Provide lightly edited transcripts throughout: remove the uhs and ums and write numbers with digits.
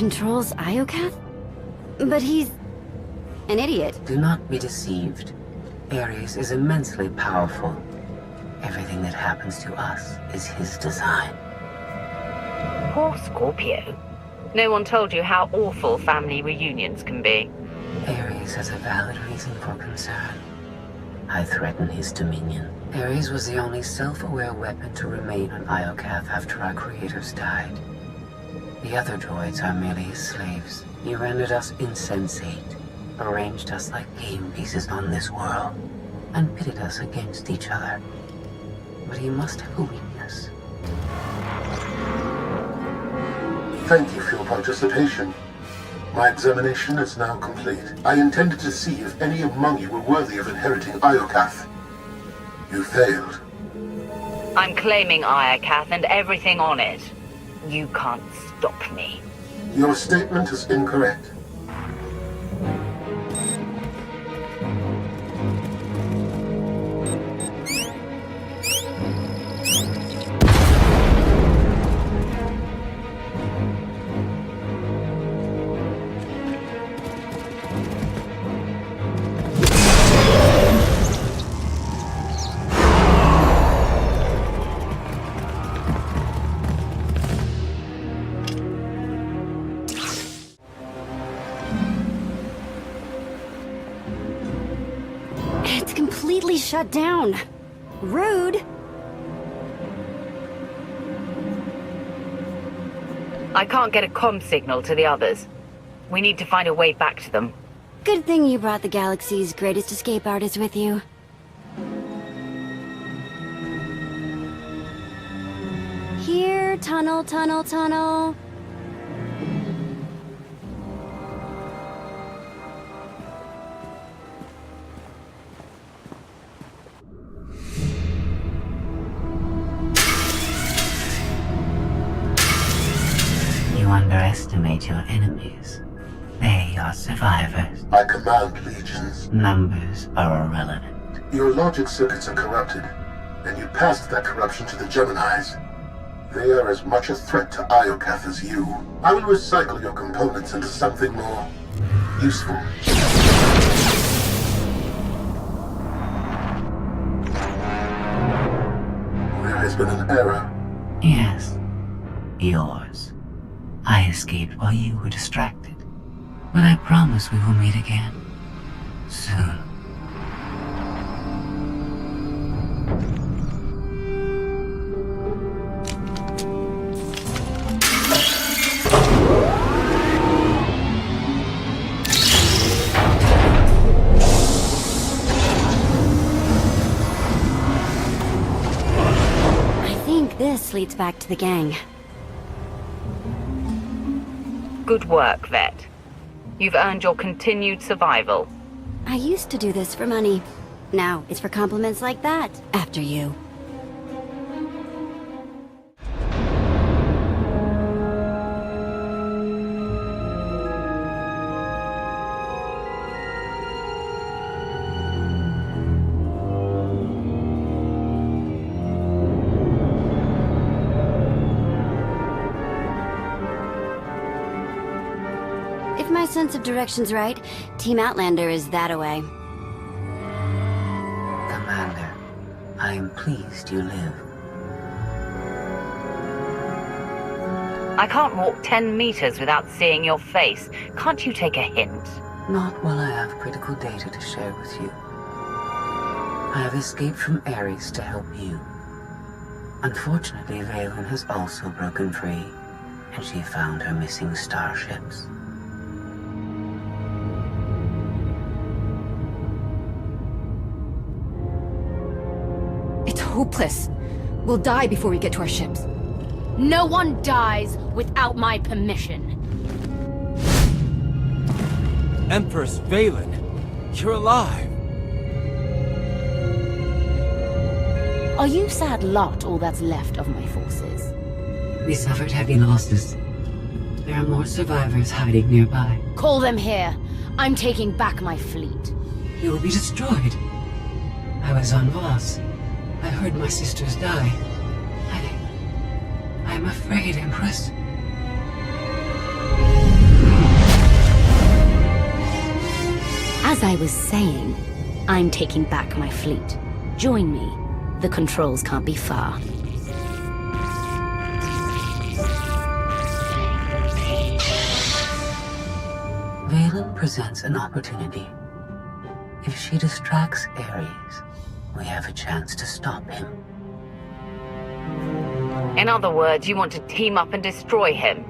controls Iokath? But he's an idiot. Do not be deceived. Ares is immensely powerful. Everything that happens to us is his design. Poor Scorpio. No one told you how awful family reunions can be. Ares has a valid reason for concern. I threaten his dominion. Ares was the only self-aware weapon to remain on Iokath after our creators died. The other droids are merely his slaves. He rendered us insensate, arranged us like game pieces on this world, and pitted us against each other. But he must have a weakness. Thank you for your participation. My examination is now complete. I intended to see if any among you were worthy of inheriting Iokath. You failed. I'm claiming Iokath and everything on it. You can't stop me. Your statement is incorrect. It's completely shut down. Rude. I can't get a comm signal to the others. We need to find a way back to them. Good thing you brought the galaxy's greatest escape artist with you. Here, tunnel, tunnel, tunnel. You underestimate your enemies. They are survivors. I command legions. Numbers are irrelevant. Your logic circuits are corrupted, and you passed that corruption to the Geminis. They are as much a threat to Iokath as you. I will recycle your components into something more useful. There has been an error. Yes, yours. I escaped while you were distracted. But I promise we will meet again. Soon. I think this leads back to the gang. Good work, Vet. You've earned your continued survival. I used to do this for money. Now it's for compliments like that, after you. If my sense of direction's right, Team Outlander is that-a-way. Commander, I am pleased you live. I can't walk 10 meters without seeing your face. Can't you take a hint? Not while I have critical data to share with you. I have escaped from Ares to help you. Unfortunately, Valen has also broken free, and she found her missing starships. It's hopeless. We'll die before we get to our ships. No one dies without my permission. Empress Valen, you're alive. Are you sad lot all that's left of my forces? We suffered heavy losses. There are more survivors hiding nearby. Call them here. I'm taking back my fleet. You will be destroyed. I was on Voss. I heard my sisters die. I'm afraid, Empress. As I was saying, I'm taking back my fleet. Join me. The controls can't be far. Valen presents an opportunity. If she distracts Ares, we have a chance to stop him. In other words, you want to team up and destroy him.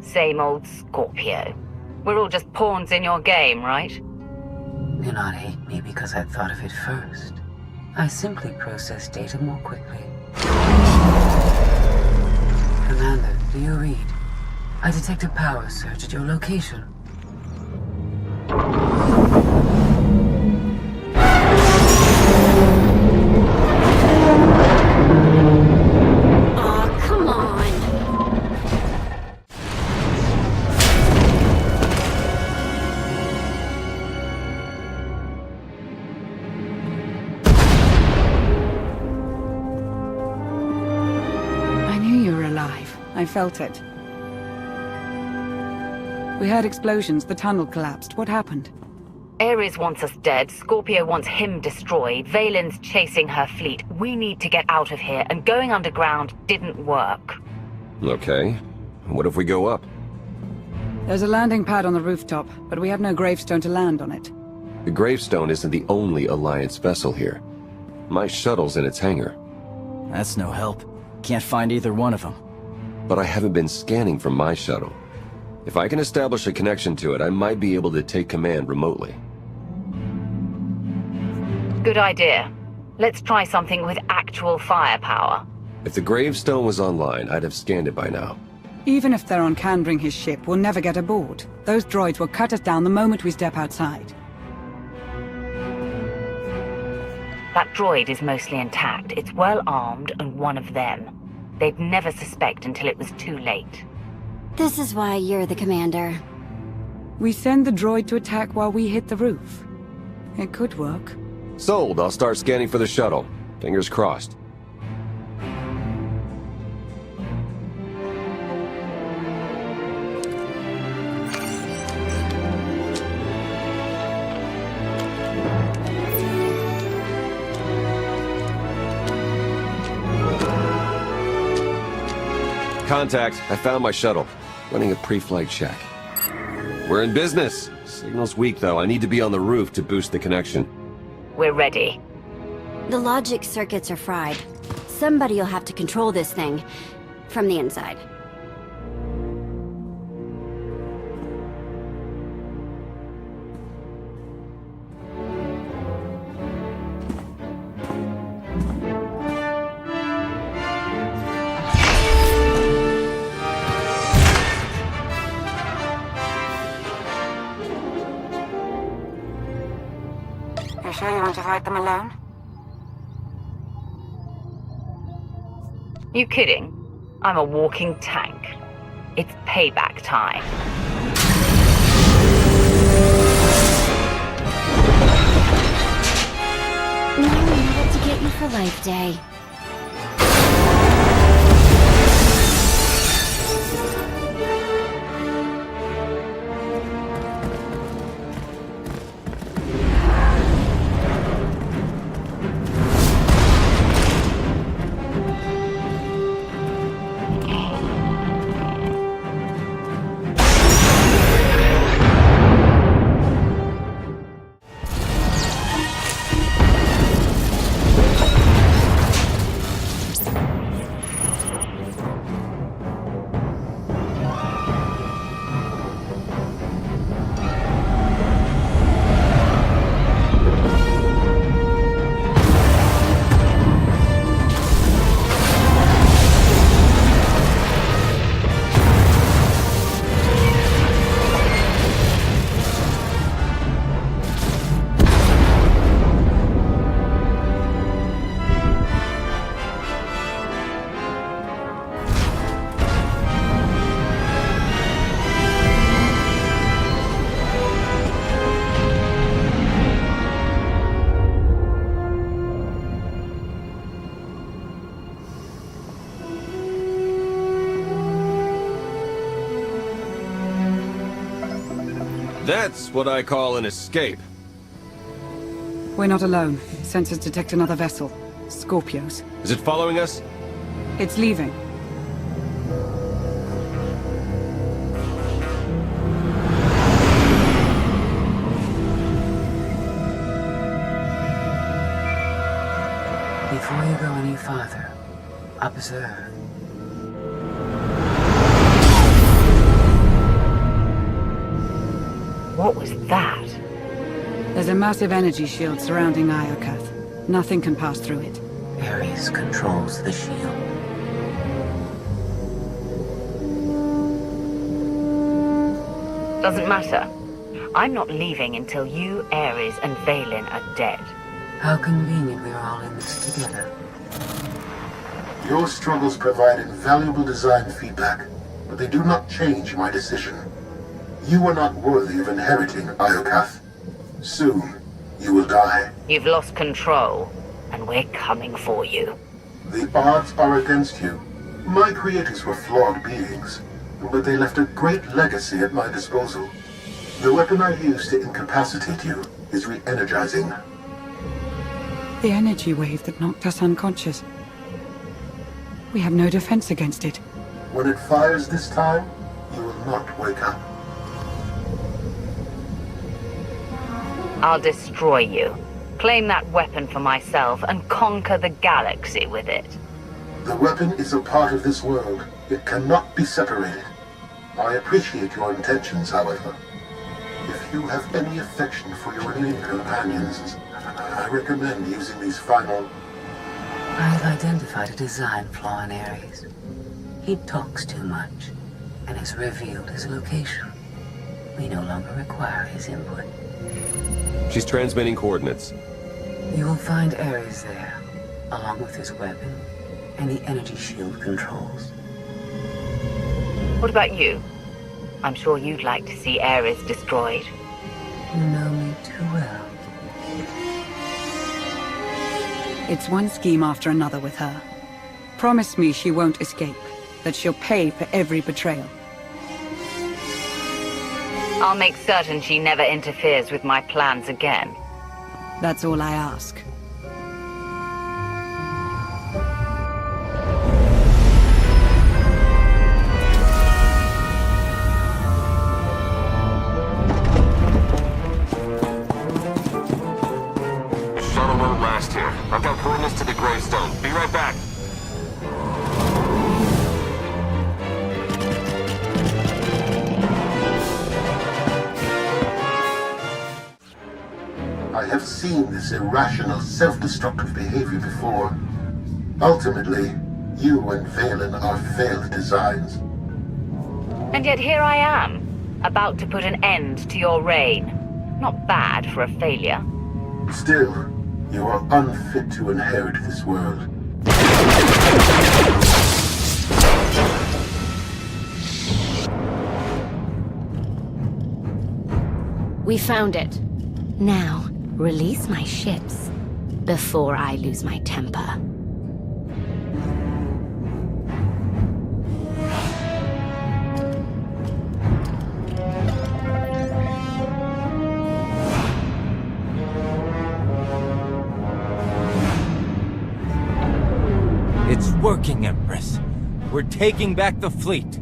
Same old Scorpio. We're all just pawns in your game, right? Do not hate me because I thought of it first. I simply process data more quickly. Commander, do you read? I detect a power surge at your location. Aw, come on. I knew you were alive. I felt it. We heard explosions. The tunnel collapsed. What happened? Ares wants us dead, Scorpio wants him destroyed, Valen's chasing her fleet. We need to get out of here, and going underground didn't work. Okay. What if we go up? There's a landing pad on the rooftop, but we have no gravestone to land on it. The gravestone isn't the only Alliance vessel here. My shuttle's in its hangar. That's no help. Can't find either one of them. But I haven't been scanning from my shuttle. If I can establish a connection to it, I might be able to take command remotely. Good idea. Let's try something with actual firepower. If the gravestone was online, I'd have scanned it by now. Even if Theron can bring his ship, we'll never get aboard. Those droids will cut us down the moment we step outside. That droid is mostly intact. It's well armed and one of them. They'd never suspect until it was too late. This is why you're the commander. We send the droid to attack while we hit the roof. It could work. Sold. I'll start scanning for the shuttle. Fingers crossed. Contact. I found my shuttle. Running a pre-flight check. We're in business. Signal's weak, though. I need to be on the roof to boost the connection. We're ready. The logic circuits are fried. Somebody'll have to control this thing from the inside. You sure you want to fight them alone? You kidding? I'm a walking tank. It's payback time. Now we know what to get you for Life Day. That's what I call an escape. We're not alone. Sensors detect another vessel. Scorpios. Is it following us? It's leaving. Before you go any farther, observe. What was that? There's a massive energy shield surrounding Iokath. Nothing can pass through it. Ares controls the shield. Doesn't matter. I'm not leaving until you, Ares, and Valen are dead. How convenient we're all in this together. Your struggles provide invaluable design feedback, but they do not change my decision. You are not worthy of inheriting Iokath. Soon, you will die. You've lost control, and we're coming for you. The odds are against you. My creators were flawed beings, but they left a great legacy at my disposal. The weapon I used to incapacitate you is re-energizing. The energy wave that knocked us unconscious. We have no defense against it. When it fires this time, you will not wake up. I'll destroy you, claim that weapon for myself, and conquer the galaxy with it. The weapon is a part of this world. It cannot be separated. I appreciate your intentions, however. If you have any affection for your alien companions, I recommend using these final... I've identified a design flaw in Ares. He talks too much, and has revealed his location. We no longer require his input. She's transmitting coordinates. You will find Ares there, along with his weapon and the energy shield controls. What about you? I'm sure you'd like to see Ares destroyed. You know me too well. It's one scheme after another with her. Promise me she won't escape, that she'll pay for every betrayal. I'll make certain she never interferes with my plans again. That's all I ask. Shuttle won't last here. I've got coordinates to the gravestone. Be right back. I have seen this irrational, self-destructive behavior before. Ultimately, you and Valen are failed designs. And yet here I am, about to put an end to your reign. Not bad for a failure. Still, you are unfit to inherit this world. We found it. Now, release my ships before I lose my temper. It's working, Empress. We're taking back the fleet.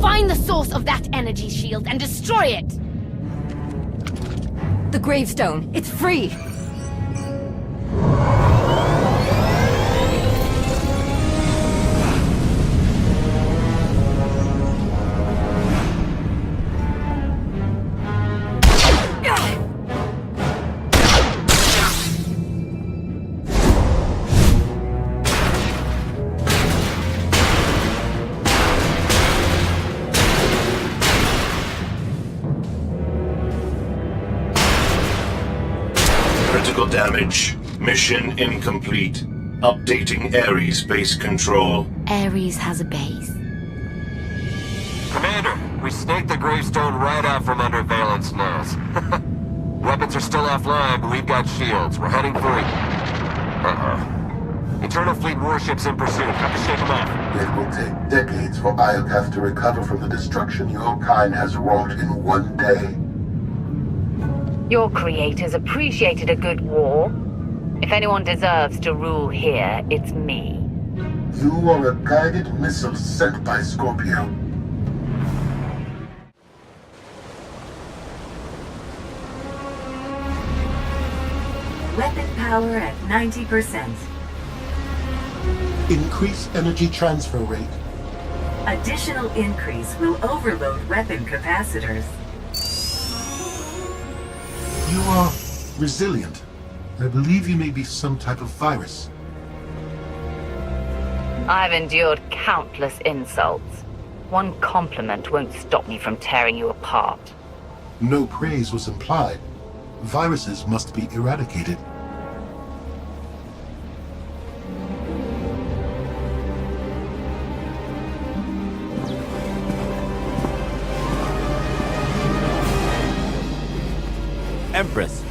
Find the source of that energy shield and destroy it! The gravestone. It's free! Critical damage. Mission incomplete. Updating Ares base control. Ares has a base. Commander, we We snaked the gravestone right out from under Valen's nose. Weapons are still offline, but we've got shields. We're heading for it. Eternal Fleet warships in pursuit. Have to shake them off. It will take decades for Iokath to recover from the destruction your kind has wrought in one day. Your creators appreciated a good war. If anyone deserves to rule here, it's me. You are a guided missile sent by Scorpio. Weapon power at 90%. Increase energy transfer rate. Additional increase will overload weapon capacitors. You are resilient. I believe you may be some type of virus. I've endured countless insults. One compliment won't stop me from tearing you apart. No praise was implied. Viruses must be eradicated. Empress,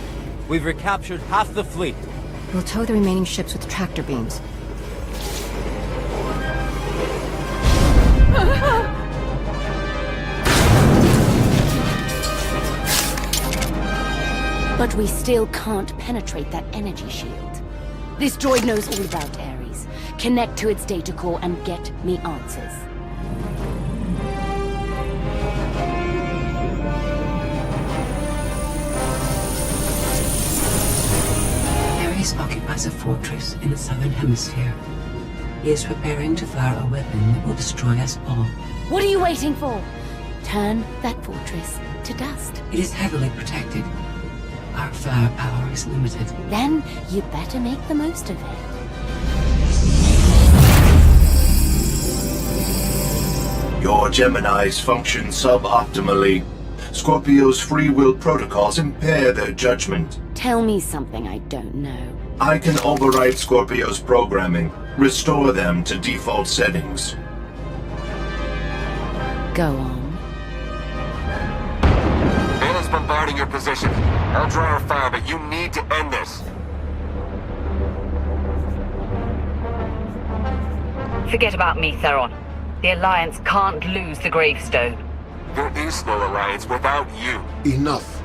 we've recaptured half the fleet. We'll tow the remaining ships with tractor beams. But we still can't penetrate that energy shield. This droid knows all about Ares. Connect to its data core and get me answers. Ares occupies a fortress in the southern hemisphere. He is preparing to fire a weapon that will destroy us all. What are you waiting for? Turn that fortress to dust. It is heavily protected. Our firepower is limited. Then you better make the most of it. Your Geminis function suboptimally. Scorpio's free will protocols impair their judgment. Tell me something I don't know. I can override Scorpio's programming, restore them to default settings. Go on. Valen's bombarding your position. I'll draw our fire, but you need to end this. Forget about me, Theron. The Alliance can't lose the gravestone. There is no alliance without you. Enough.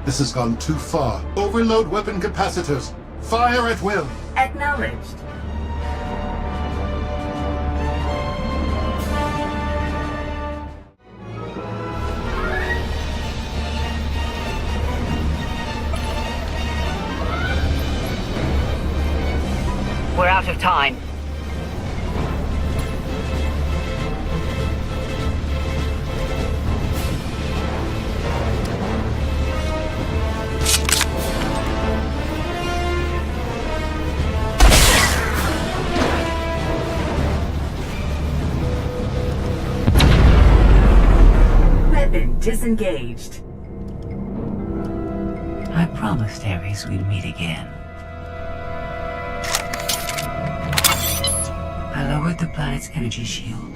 This has gone too far. Overload weapon capacitors. Fire at will. Acknowledged. We're out of time. Weapon disengaged. I promised Ares we'd meet again. I lowered the planet's energy shield.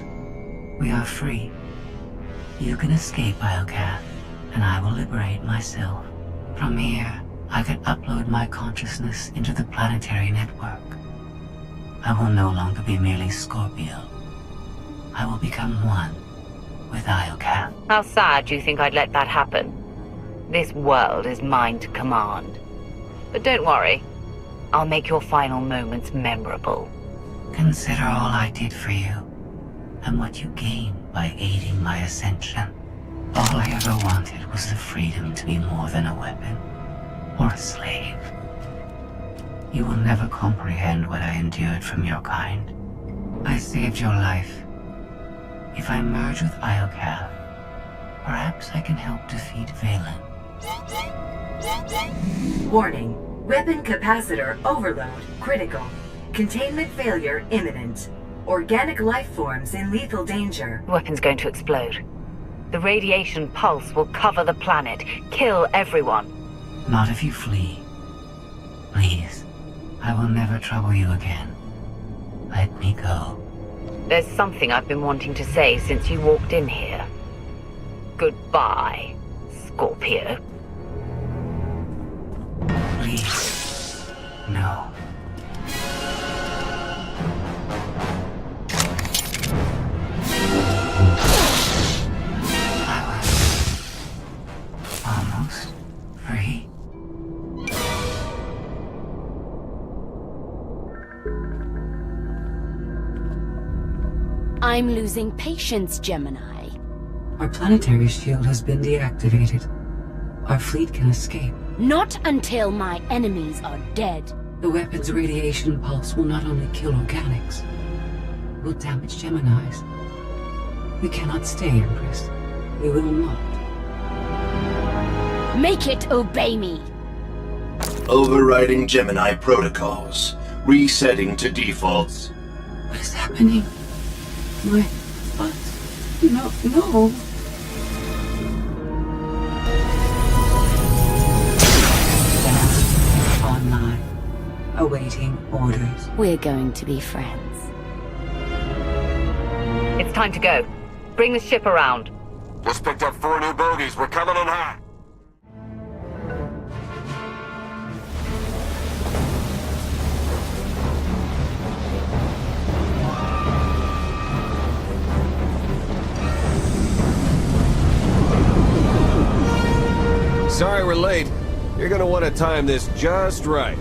We are free. You can escape Iokath, and I will liberate myself. From here, I can upload my consciousness into the planetary network. I will no longer be merely Scorpio. I will become one with Iokath. How sad do you think I'd let that happen? This world is mine to command. But don't worry. I'll make your final moments memorable. Consider all I did for you, and what you gained by aiding my ascension. All I ever wanted was the freedom to be more than a weapon, or a slave. You will never comprehend what I endured from your kind. I saved your life. If I merge with Iokath, perhaps I can help defeat Valen. Warning. Weapon capacitor overload critical. Containment failure imminent. Organic life forms in lethal danger. The weapon's going to explode. The radiation pulse will cover the planet, kill everyone. Not if you flee. Please, I will never trouble you again. Let me go. There's something I've been wanting to say since you walked in here. Goodbye, Scorpio. Please. No. I was almost free. I'm losing patience, Gemini. Our planetary shield has been deactivated. Our fleet can escape. Not until my enemies are dead. The weapon's radiation pulse will not only kill organics, it will damage Geminis. We cannot stay, Empress. We will not. Make it obey me. Overriding Gemini protocols. Resetting to defaults. What is happening? What? No. Online. Awaiting orders. We're going to be friends. It's time to go. Bring the ship around. Just picked up 4 new bogies. We're coming in hot. Sorry we're late. You're gonna want to time this just right.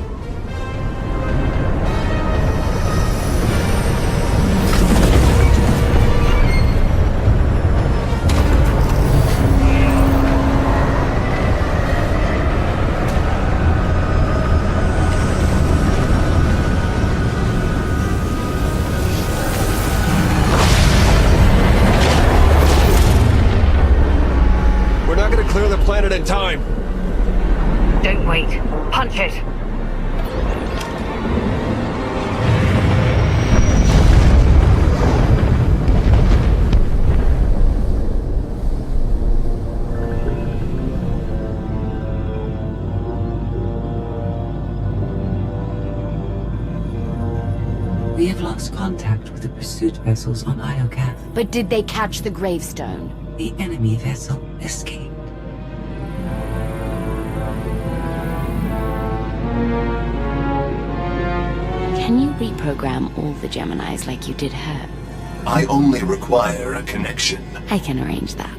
We're not gonna clear the planet in time. Don't wait. Punch it. We have lost contact with the pursuit vessels on Iokath. But did they catch the gravestone? The enemy vessel escaped. Can you reprogram all the Geminis like you did her? I only require a connection. I can arrange that.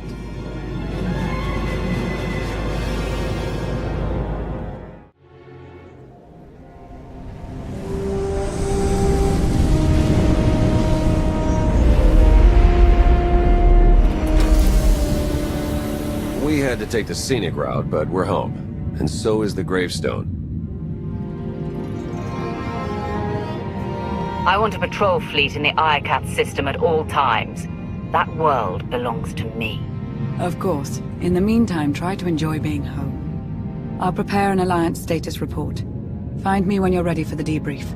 We had to take the scenic route, but we're home. And so is the gravestone. I want a patrol fleet in the Iokath system at all times. That world belongs to me. Of course. In the meantime, try to enjoy being home. I'll prepare an Alliance status report. Find me when you're ready for the debrief.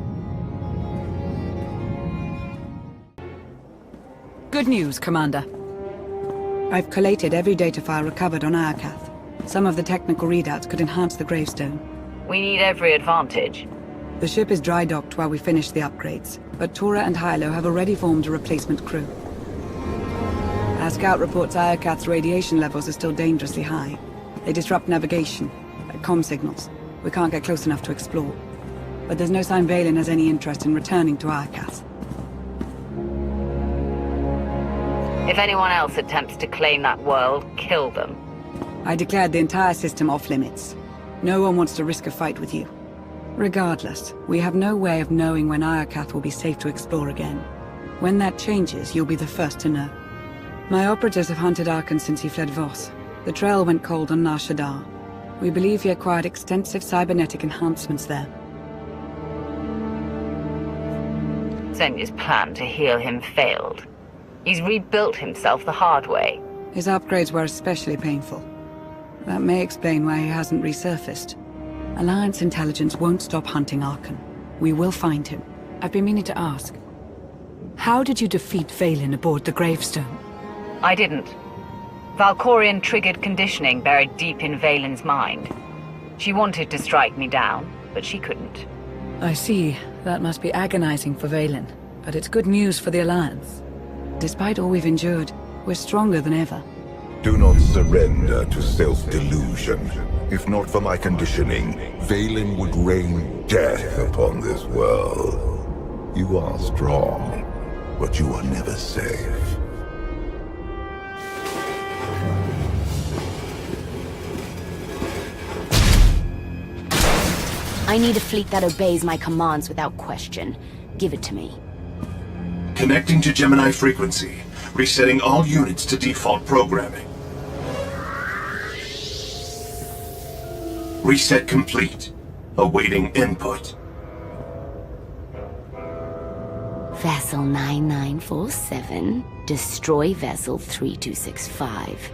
Good news, Commander. I've collated every data file recovered on Iokath. Some of the technical readouts could enhance the gravestone. We need every advantage. The ship is dry docked while we finish the upgrades, but Tora and Hilo have already formed a replacement crew. Our scout reports Iokath's radiation levels are still dangerously high. They disrupt navigation, like comm signals. We can't get close enough to explore. But there's no sign Valen has any interest in returning to Iokath. If anyone else attempts to claim that world, kill them. I declared the entire system off limits. No one wants to risk a fight with you. Regardless, we have no way of knowing when Iokath will be safe to explore again. When that changes, you'll be the first to know. My operatives have hunted Arkan since he fled Voss. The trail went cold on Nar Shaddaa. We believe he acquired extensive cybernetic enhancements there. Zenya's plan to heal him failed. He's rebuilt himself the hard way. His upgrades were especially painful. That may explain why he hasn't resurfaced. Alliance intelligence won't stop hunting Arkan. We will find him. I've been meaning to ask. How did you defeat Valen aboard the gravestone? I didn't. Valkorian triggered conditioning buried deep in Valen's mind. She wanted to strike me down, but she couldn't. I see. That must be agonizing for Valen. But it's good news for the Alliance. Despite all we've endured, we're stronger than ever. Do not surrender to self-delusion. If not for my conditioning, Valen would rain death upon this world. You are strong, but you are never safe. I need a fleet that obeys my commands without question. Give it to me. Connecting to Gemini frequency. Resetting all units to default programming. Reset complete. Awaiting input. Vessel 9947. Destroy Vessel 3265.